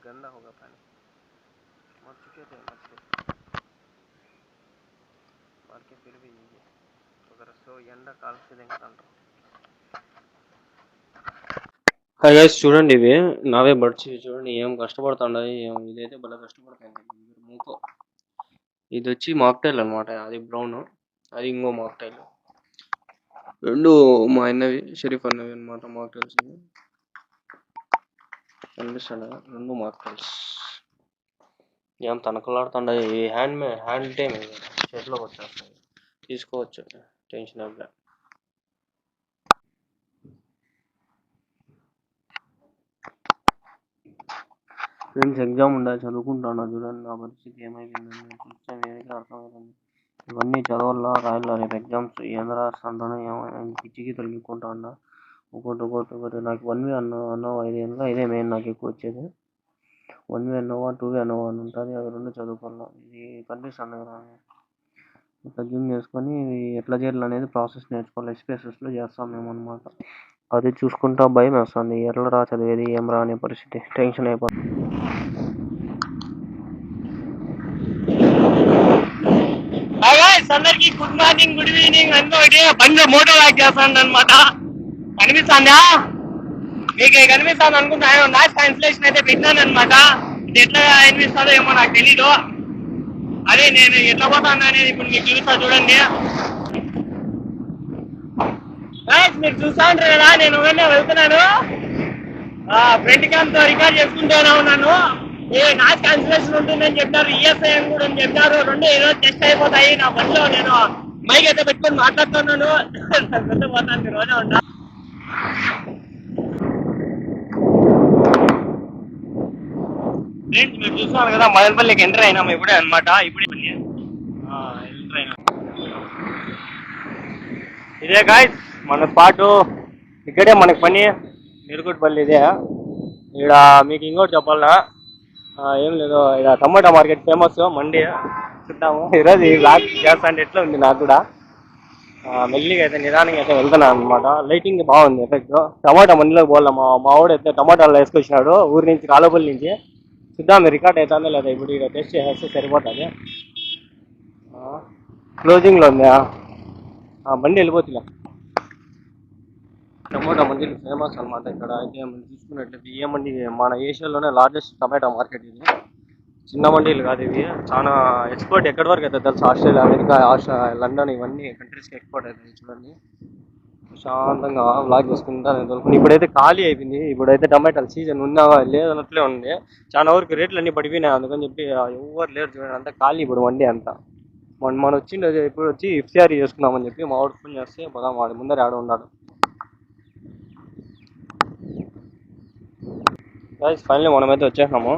गंदा होगा पानी। मर चुके थे मछली मार के, फिर भी ये अगर सो ఎండ కాల్చేదేంగా అంటారు. హాయ్ గైస్, చూడండి ఇవి నావే బడ్స్. చూడండి ఏం కష్టపడుతుండయి. ఇదైతే భలే కష్టపడుతుంది మూకో. ఇది వచ్చి మాక్టైల్ అనమాట. అది బ్రౌన్, అది ఇంకో మాక్టైల్. రెండు మా అన్నవి, షరీఫ్ అన్నవి అనమాట మాక్టైల్స్. కనిపిస్తుండ రెండు మాక్టైల్స్. ఏం తనకలాడుతుండయి. హ్యాండ్ టైం చేతిలోకి వచ్చేస్తాయి, తీసుకోవచ్చు, టెన్షన్ అవ్వలే. ఫ్రెండ్స్ ఎగ్జామ్ ఉండాలి, చదువుకుంటాను. చూడండి నా పరిస్థితి ఏమైపోయిందని చూస్తే ఏదైతే అర్థమవుతుంది. ఇవన్నీ చదవాలా రాయాలా, రేపు ఎగ్జామ్స్ ఏం రాస్తాను ఏమో పిచ్చికి తొలగికుంటా ఉన్నా. ఒకటి నాకు 1V అన్నోవా ఇదే మెయిన్ నాకు ఎక్కువ వచ్చేది. 1V అన్నోవా 2V అన్నోవా అని ఉంటుంది. అవి రెండు చదువుకోవాలా. ఇది కనిపిస్తుంది కదా, ఇట్లా జూమ్ చేసుకొని ఎట్లా చేయాలనేది ప్రాసెస్ నేర్చుకోవాలి. ఎస్పీఎస్ఎస్లో చేస్తాం మేము అనమాట. అది చూసుకుంటా భయం వేస్తుంది. ఎట్లా రా చదివేది, ఏం రా అనే పరిస్థితి, టెన్షన్ అయిపోతుంది. అందరికి గుడ్ మార్నింగ్, గుడ్ ఈవినింగ్. అందరూ బండి మోటో వ్యాక్ చేస్తాను అనమాట. కనిపిస్తుందా మీకు? కనిపిస్తుంది అనుకుంటా. నాయిస్ క్యాన్సిలేషన్ అయితే పెట్టాను అనమాట. ఇది ఎట్లా అనిపిస్తుందో ఏమో నాకు తెలీదు. అదే నేను ఎట్లా పోతాను అనేది ఇప్పుడు మీకు చూస్తా చూడండి. మీరు చూస్తా ఉంటారు కదా, నేను వెళ్తున్నాను. ఫ్రంట్ క్యామ్ తో రికార్డ్ చేసుకుంటూనే ఉన్నాను. నాయిస్ క్యాన్సిలేషన్ ఉంటుందని చెప్పారు, ఈఎస్ఐ అని కూడా చెప్పారు. రెండు ఈరోజు టెస్ట్ అయిపోతాయి. నా బండిలో నేను మైక్ అయితే పెట్టుకొని మాట్లాడుతున్నాను. పోతాను రోజే ఉన్నా. ఫ్రెండ్స్ మీరు చూస్తున్నారు కదా, మదనపల్లికి ఎంటర్ అయినాము ఇప్పుడే అనమాట. ఇప్పుడే ఎంటర్ అయినా. ఇదే గాయ్స్ మన స్పాట్. ఇక్కడే మనకి పని. నిరుగుడ్పల్లి ఇదే. ఇక్కడ మీకు ఇంకోటి చెప్పాలనా, ఏం లేదు, ఇక్కడ టమాటా మార్కెట్ ఫేమస్ మండి. చూద్దాము ఈరోజు ఈ బ్లాగ్ చేస్తా అంటే ఎట్లా ఉంది నాకు కూడా. మెల్లిగా అయితే నిదానంగా అయితే వెళ్తున్నాను అనమాట. లైటింగ్ బాగుంది, ఎఫెక్ట్. టమాటా మండిలోకి పోవాలా. మా వాడు అయితే టమాటాలు వేసుకొచ్చినాడు ఊరి నుంచి, కాలువపల్లి నుంచి. చూద్దాం రికార్డ్ అవుతుందో లేదా. ఇప్పుడు ఇక్కడ టెస్ట్ చేసేస్తే సరిపోతుంది. క్లోజింగ్లో ఉందా బండి, వెళ్ళిపోతులే. టమాటా మండీలు ఫేమస్ అనమాట ఇక్కడ. అయితే మనం చూసుకున్నట్లయితే ఏ మండి, మన ఏషియాలోనే లార్జెస్ట్ టమాటా మార్కెట్ ఇది. చిన్న మండీలు కాదు ఇవి. చాలా ఎక్స్పోర్ట్ ఎక్కడి వరకు అయితే తెలుసు, ఆస్ట్రేలియా, అమెరికా, లండన్, ఇవన్నీ కంట్రీస్కి ఎక్స్పోర్ట్ అవుతుంది. చూడండి ప్రశాంతంగా వ్లాగ్ చేసుకుంటాను. ఇప్పుడైతే ఖాళీ అయిపోయింది. ఇప్పుడైతే టమాటాల సీజన్ ఉన్నా లేదన్నట్లే ఉంది. చాలా వరకు రేట్లు అన్నీ పడిపోయినాయి. అందుకని చెప్పి ఎవరు లేరు చూడండి, అంతా ఖాళీ ఇప్పుడు మండి అంతా. మనం వచ్చింది ఇప్పుడు వచ్చి ఇఫ్తియారీ చేసుకున్నామని చెప్పి మా వాడు ఫోన్ చేస్తే పోదాం, వాడి ముందర ఆడ ఉన్నాడు. ఫైనల్లీ మనమైతే వచ్చేసాము.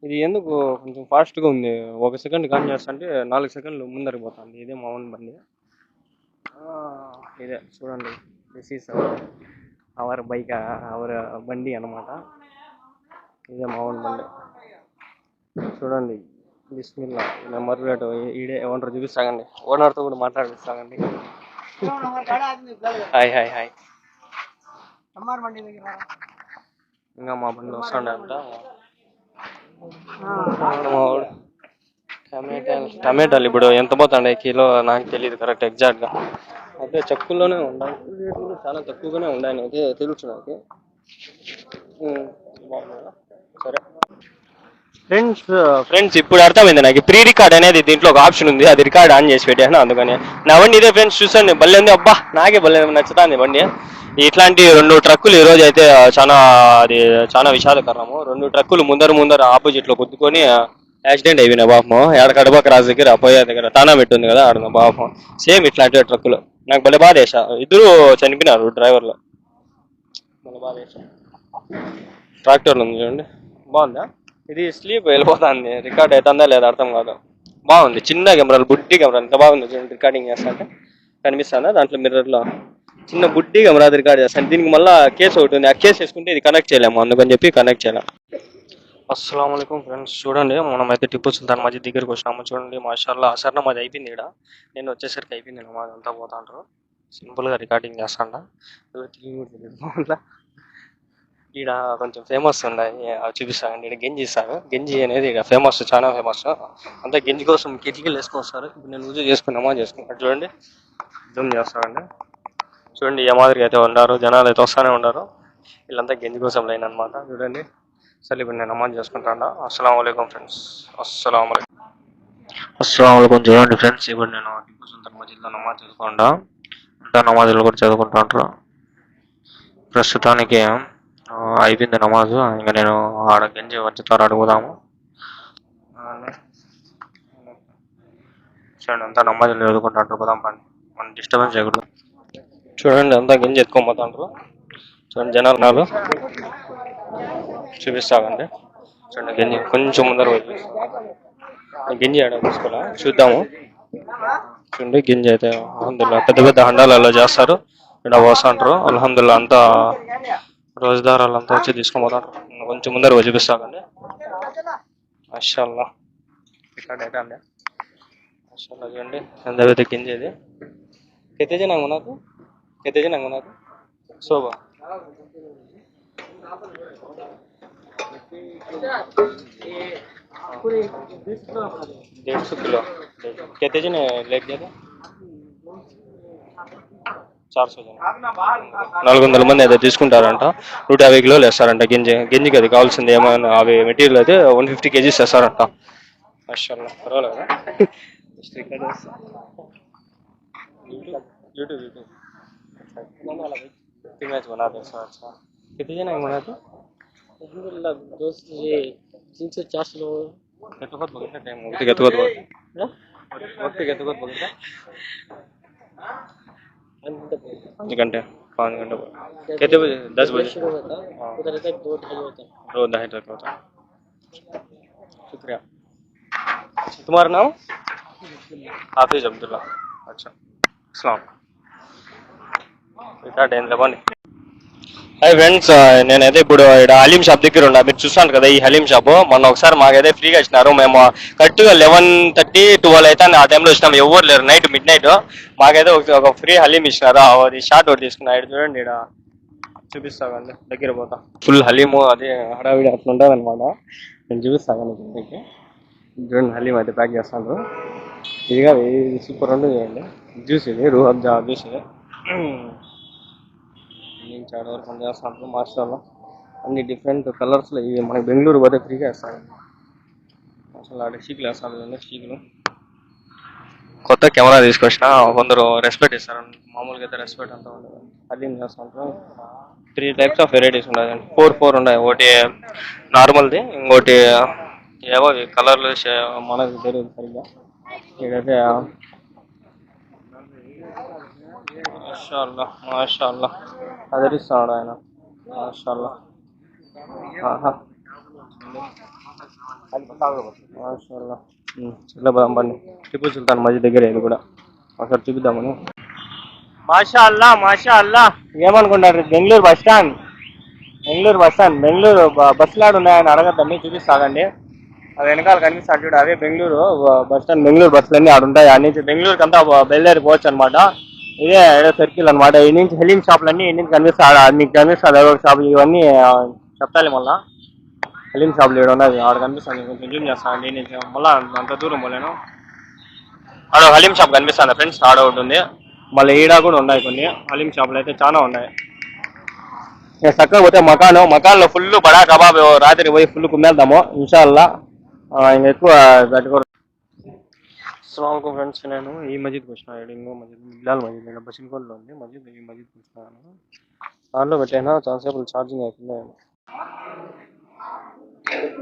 ఇది ఎందుకు కొంచెం ఫాస్ట్గా ఉంది, 1 సెకండ్ కాన్ చేస్తుంటే 4 సెకండ్లు ముందరికి పోతుంది. ఇదే మా ఓన్ బండి. ఇదే చూడండి, this is our bike, our బండి అనమాట. ఇదే మా ఓన్ బండి. చూడండి బిస్మిల్లా. నెంబర్ ప్లేట్ ఈడే ఓనర్ చూపిస్తాగండి, ఓనర్తో కూడా మాట్లాడిస్తాగండి. Hi hi hi. ఇంకా మా బండి వస్తుండే అంట. టమాటాలు ఇప్పుడు ఎంత పోతాండే కిలో నాకు తెలియదు కరెక్ట్ ఎగ్జాక్ట్గా. అయితే చెక్కుల్లోనే ఉన్నాయి, రేట్లు చాలా తక్కువగానే ఉన్నాయి అయితే తెలుసు నాకు. సరే ఫ్రెండ్స్ ఇప్పుడు అర్థమైంది నాకు. ప్రీ రికార్డ్ అనేది దీంట్లో ఒక ఆప్షన్ ఉంది, అది రికార్డ్ ఆన్ చేసి పెట్టాను. అందుకని నా బండి ఇదే ఫ్రెండ్స్, చూసండి బల్లే ఉంది. అబ్బా నాకే బల్లే నచ్చుతుంది బండి. ఇట్లాంటి 2 ట్రక్కులు ఈరోజు అయితే చాలా విషాదకరము. 2 ట్రక్కులు ముందర ఆపోజిట్ లో గుద్దుకొని యాక్సిడెంట్ అయిపోయినాయి పాపం. ఆడ కడప క్రాస్ దగ్గర పోయే దగ్గర తానా పెట్టి ఉంది కదా, ఆడ పాపం సేమ్ ఇట్లాంటి ట్రక్కులు. నాకు భలే బాధ వేసా, ఇద్దరు చనిపోయినారు డ్రైవర్లు. భలే బాధ వేసా. ట్రాక్టర్లు ఉంది చూడండి, బాగుందా. ఇది స్లీప్ వెళ్ళిపోతుంది, రికార్డ్ అవుతుందా లేదా అర్థం కాదు. బాగుంది, చిన్న కెమెరాలు, బుడ్డి కెమెరా, ఎంత బాగుంది చూడండి. రికార్డింగ్ చేస్తాంటే కనిపిస్తుందా దాంట్లో మిర్రర్లో, చిన్న బుడ్డి కెమెరా రికార్డ్ చేస్తాను. దీనికి మళ్ళీ కేసు ఒకటి ఉంది, ఆ కేసు వేసుకుంటే ఇది కనెక్ట్ చేయలేము, అందుకని చెప్పి కనెక్ట్ చేయలేము. అస్సలాము అలైకుం ఫ్రెండ్స్. చూడండి మనమైతే టిప్పు సుల్తాన్ మస్జిద్ దగ్గరికి వచ్చినాము. చూడండి మాషాల్లా అసర్ నమాజ్ అయిపోయింది. ఇక్కడ నేను వచ్చేసరికి అయిపోయింది నమాజ్ అంతా. పోతా అంటారు సింపుల్గా రికార్డింగ్ చేస్తాండా. ఈడ కొంచెం ఫేమస్ ఉన్నాయి, అవి చూపిస్తాను. ఈడ గంజి ఇస్తారు. గంజి అనేది ఈడ ఫేమస్, చాలా ఫేమస్. అంతా గంజి కోసం కిటికీలు వేసుకొస్తారు. ఇప్పుడు నేను రుజువు చేసుకున్నామా చేసుకున్నాను చూడండి, జూమ్ చేస్తానండి. చూడండి ఏ మాదిరిగా అయితే ఉన్నారు, జనాలు అయితే వస్తానే ఉన్నారు. వీళ్ళంతా గంజి కోసం లైన్ అనమాట. చూడండి సరే ఇప్పుడు నేను నమాజ్ చేసుకుంటాను. అస్సలం అయికం ఫ్రెండ్స్, అస్సలం అయికం. చూడండి ఫ్రెండ్స్, ఇప్పుడు నేను టిప్పు సుల్తాన్ మసీద్లో నమాజ్ చదువుకుంటా. అంతా నమాజులు కూడా చదువుకుంటా ఉంటారు. ప్రస్తుతానికి అయిపోయింది నమాజు. ఇంకా నేను ఆడ గంజి వచ్చుతారు అడుగుదాము. చూడండి అంతా నమాజులు చదువుకుంటాంటారు. పోదాం పండి, మనం డిస్టర్బెన్స్ చేయకూడదు. చూడండి అంతా గంజి ఎత్తుకోబోతాంటారు. చూడండి జనాలు చూపిస్తామండి. చూడండి గంజి కొంచెం ముందర గింజి ఆడ తీసుకోవాలా చూద్దాము. చూడండి గింజి అయితే అల్హమ్దుల్లా పెద్ద పెద్ద హండాలలో చేస్తారు. ఇక్కడ పోసాంటారు. అల్హమ్దుల్లా అంతా రోజుదారాలు అంతా వచ్చి తీసుకొని పోతారు. కొంచెం ముందర చూపిస్తామండి. మాషాల్లా ఇక్కడ అయితే అండి. మాషాల్లా చూడండి ఎంత పెద్ద గింజి ఇది. కెత్తేజీ నాకు నాకు కెత్తేజీ నాకు నాకు శోభా 150 किलो कहते जी ने लेट गया था 400 జన 400 మంది అయితే తీసుకుంటారంట. 150 కిలోలు వేస్తారంట గింజికి. అది కావాల్సింది ఏమైనా అవి మెటీరియల్ అయితే 150 kgs వేస్తారంట. మాషాల్లా పర్వాలేదా. यूट्यूब मैच बना दे. अच्छा कितने जन बना थे? दोस्त ये 300-400 लोग. कितना बगैर टाइम वक्त कितना बगैर 5 घंटे 5 घंटे कितने बजे 10 बजे शुरू होता है. उधर तक 2-2.5 होता है. 2-2.5 तक होता है. शुक्रिया. तुम्हारा नाम? हाफिज अब्दुल्ला. अच्छा अस्सलाम. హాయ్ ఫ్రెండ్స్, నేనైతే ఇప్పుడు ఇక్కడ హలీం షాప్ దగ్గర ఉన్నా. మీరు చూస్తాను కదా ఈ హలీం షాప్. మొన్న ఒకసారి మాకైతే ఫ్రీగా ఇచ్చినారు. మేము కరెక్ట్గా 11:30-12 అయితే ఆ టైంలో వచ్చినాము. ఎవరు లేరు, నైట్ మిడ్ నైట్. మాకైతే ఒక ఫ్రీ హలీం ఇచ్చినారు. అది షార్ట్ ఒకటి తీసుకున్నా. ఇక్కడ చూడండి, ఇక్కడ చూపిస్తాను దగ్గర పోతా. ఫుల్ హలీము అదే హడావిడి అట్లా ఉంటుంది అనమాట. నేను చూపిస్తాను మీకు. చూడండి హలీం అయితే ప్యాక్ చేస్తాను. ఇది కాదు, ఇది సూపర్ ఉంటుంది. చూడండి జ్యూస్, ఇది రూహ్ అఫ్జా జ్యూస్. ఇది చాలా వరకు పని చేస్తాను. మాస్టర్లో అన్ని డిఫరెంట్ కలర్స్లో ఇవి మనకి బెంగళూరు పోతే ఫ్రీగా వేస్తాను. అసలు ఆడ షీకులు వేస్తాను. షీకులు కొత్త కెమెరా తీసుకొచ్చిన. కొందరు రెస్పెక్ట్ ఇస్తారు, మామూలుగా అయితే రెస్పెక్ట్ అంతా ఉండదు. హలీం చేస్తాను. 3 types ఆఫ్ వెరైటీస్ ఉన్నాయి. 4 ఉన్నాయి. ఒకటి నార్మల్ది, ఇంకోటి ఏవో కలర్లు మనకు తెలియదు సరిగ్గా. ఇదైతే మాషాల్లా మాషాల్లా అదరిస్తాడు ఆయన. మాషాల్లా మాషాల్లా. చాలా బాగుంది. టిప్పు సుల్తాన్ మసీద్ దగ్గర ఇది కూడా ఒకసారి చూపిద్దామని. మాషాల్లా మాషాల్లా. ఏమనుకుంటారు? బెంగళూరు బస్ స్టాండ్, బెంగళూరు బస్సులు ఆడు ఉన్నాయని అడగద్దండి, చూపిస్తాగండి. అది వెనకాల కనిపిస్తాడు చూడు, అవే బెంగళూరు బస్ స్టాండ్. బెంగళూరు బస్సులు అన్నీ ఆడు ఉంటాయి. అన్ని బెంగళూరుకి అంతా బయలుదేరిపోవచ్చు అనమాట. ఇదే సర్కిల్ అనమాట. ఈ నుంచి హలీం షాపులన్నీ ఈ నుంచి కనిపిస్తాడు. మీకు కనిపిస్తుంది అదొక షాప్. ఇవన్నీ చెప్తాలి మళ్ళీ. హలీం షాపులు ఇక్కడ ఉన్నది, ఆడ కనిపిస్తాను. కొంచెం జూమ్ చేస్తాను. ఈ నుంచి మళ్ళీ అంత దూరం పోలేను. ఆడ హలీం షాప్ కనిపిస్తాను ఫ్రెండ్స్, ఆడ ఒకటి ఉంది. మళ్ళీ ఈడ కూడా ఉన్నాయి కొన్ని హలీం షాపులు అయితే చాలా ఉన్నాయి. చక్కగా పోతే మకాన్లో ఫుల్ బడా కబాబ్. రాత్రి పోయి ఫుల్ కుమ్మేద్దాము ఇన్షాల్లా. ఇంకా ఎక్కువ గట్టుకో. అస్సలాము ఫ్రెండ్స్, నేను ఈ మసీద్కి వచ్చిన. ఇంకో మసీద్ బిలాల్ మసీద్, ఇక్కడ బషిన్కోట్లో ఉంది మసీద్. ఈ మసీద్కి వచ్చినాను. దాంట్లో పెట్టాను చాలాసేపు ఛార్జింగ్ అవుతుంది.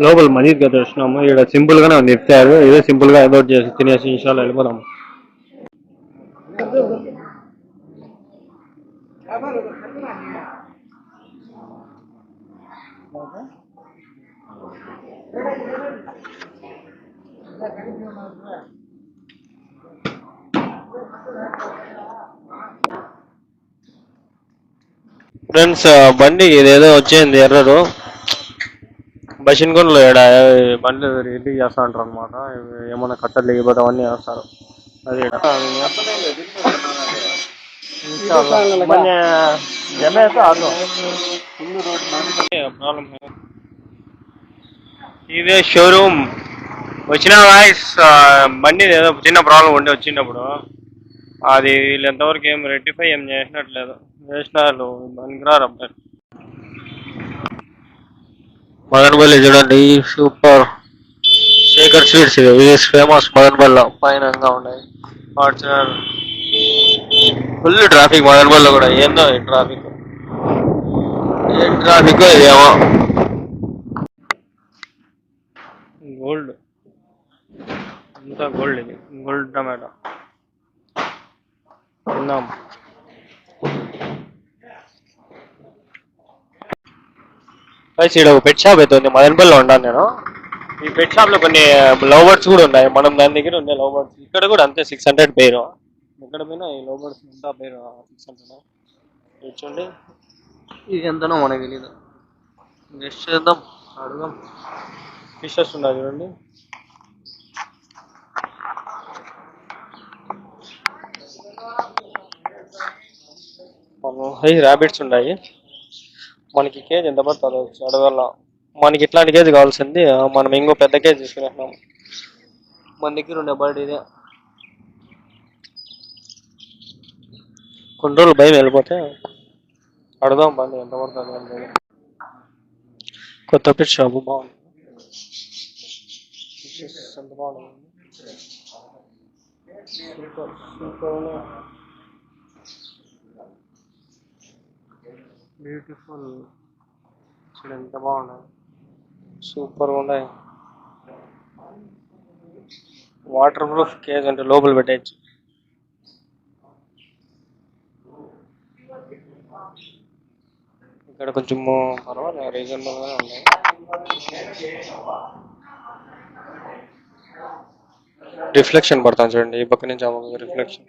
లోపల మసీద్కి అయితే వచ్చినాము. ఇక్కడ సింపుల్ గానే ఉంది ఇఫ్తారు. ఏదో సింపుల్ గా ఏదో చేసి తినేసి ఇన్షాల్లా వెళ్ళిపోదాము. ఫ్రెండ్స్, బండి ఇదేదో వచ్చేది ఎర్రరు. బషిన్గూడలో ఇక్కడ బండ్లు రెడీ చేస్తా ఉంటారు అనమాట. ఏమన్నా కట్టలు లేకపోతే అవన్నీ వేస్తారు. అది इंशाल्लाह मैंने जमे तो आ दो प्रॉब्लम है ఇదే షోరూమ్ వచ్చిన వాయిస్ బండి ఏదో చిన్న ప్రాబ్లం ఉండి వచ్చినప్పుడు అది వీళ్ళు ఎంతవరకు ఏం రెక్టిఫై ఏం చేసినట్లేదు చేసినారు పనికిరారు అబ్బాయి మదనపల్లి చూడండి సూపర్ శేఖర్ స్వీట్స్ ఇది ఫేమస్ మదనపల్లి పైన ఉన్నాయి ఫార్చునర్ ఫుల్ ట్రాఫిక్ మదనపల్లిలో కూడా ఏందో ఈ ట్రాఫిక్ ఏం ట్రాఫిక్ ఇదేమో గోల్డ్ అంతా గోల్డ్ ఇది గోల్డ్ టమాటో తిన్నాం ఇక్కడ ఒక పెట్ షాప్ అయితే ఉంది మదనపల్లిలో ఉన్నాను నేను ఈ పెట్ షాప్ లో కొన్ని లవ్ బర్డ్స్ కూడా ఉన్నాయి మనం దాని దగ్గర ఉండే లవ్ బర్డ్స్ ఇక్కడ కూడా అంతే 600 పేరు ఎక్కడ పోయినా ఈ లవ్ బర్డ్స్ అంతా పేరు 600 చూడండి ఇది ఎంతనో మనకి తెలియదు నెక్స్ట్ చేద్దాం అడుగుదాం ఫిషెస్ ఉన్నాయి చూడండి ర్యాబిట్స్ ఉన్నాయి మనకి కేజీ ఎంత పడుతుందో అడగల మనకి ఇట్లాంటి కేజీ కావాల్సింది మనం ఇంకో పెద్ద కేజీ తీసుకునేస్తున్నాం మన దగ్గర ఉండే బర్డ్ ఇదే కొన్ని రోజులు భయం వెళ్ళిపోతే అడుగుదాం బండి ఎంత పడుతుంది అంటే కొత్త పెట్ షాపు బాగుంది ఎంత బాగుంది సూపర్ సూపర్ బ్యూటిఫుల్ చూడు ఎంత బాగున్నాయి సూపర్గా ఉన్నాయి వాటర్ ప్రూఫ్ కేజ్ అంటే లోపల పెట్టేయచ్చు ఇక్కడ కొంచెం పర్వాలేదు రీజనబుల్గానే ఉన్నాయి రిఫ్లెక్షన్ పడతాను చూడండి ఈ పక్క నుంచి ఆ రిఫ్లెక్షన్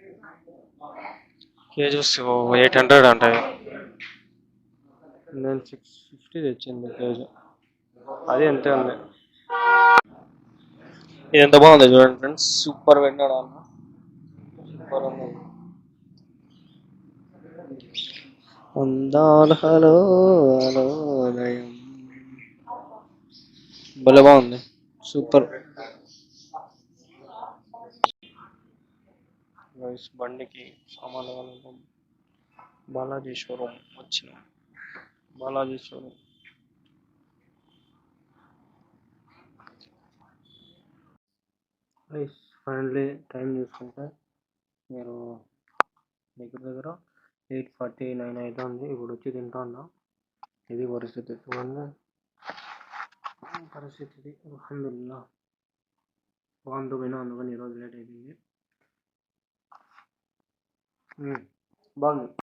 కేజెస్ 800 అంటాయి నేను 650 తెచ్చింది కేజీ అది అంతే ఉంది ఇది ఎంత బాగుంది చూడండి ఫ్రెండ్స్ సూపర్ పెట్టాడు అన్న సూపర్ ఉంది అందాల హలో హలోదయం భలే బాగుంది సూపర్ బండికి సామాన్లు బాలాజీ షోరూమ్ వచ్చిన బాలాజీ షోరూమ్ ఫైనల్లీ టైం చూసుకుంటే మీరు దగ్గర 8:49 అవుతుంది ఇప్పుడు వచ్చి తింటా ఉన్నా ఇది పరిస్థితి చూడండి పరిస్థితి ఇది అల్హమ్దులిల్లా బాగుంది పోయినా అందుకని ఈరోజు లేట్ అయిపోయింది బాగుంది